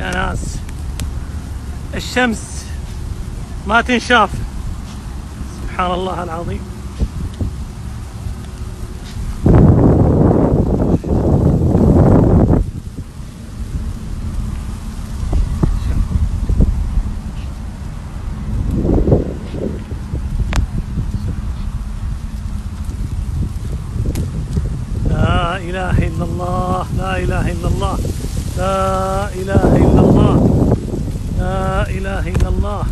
يا ناس الشمس ما تنشاف، سبحان الله العظيم. لا إله إلا الله، لا إله إلا الله، لا إله إلا الله، لا إله إلا الله.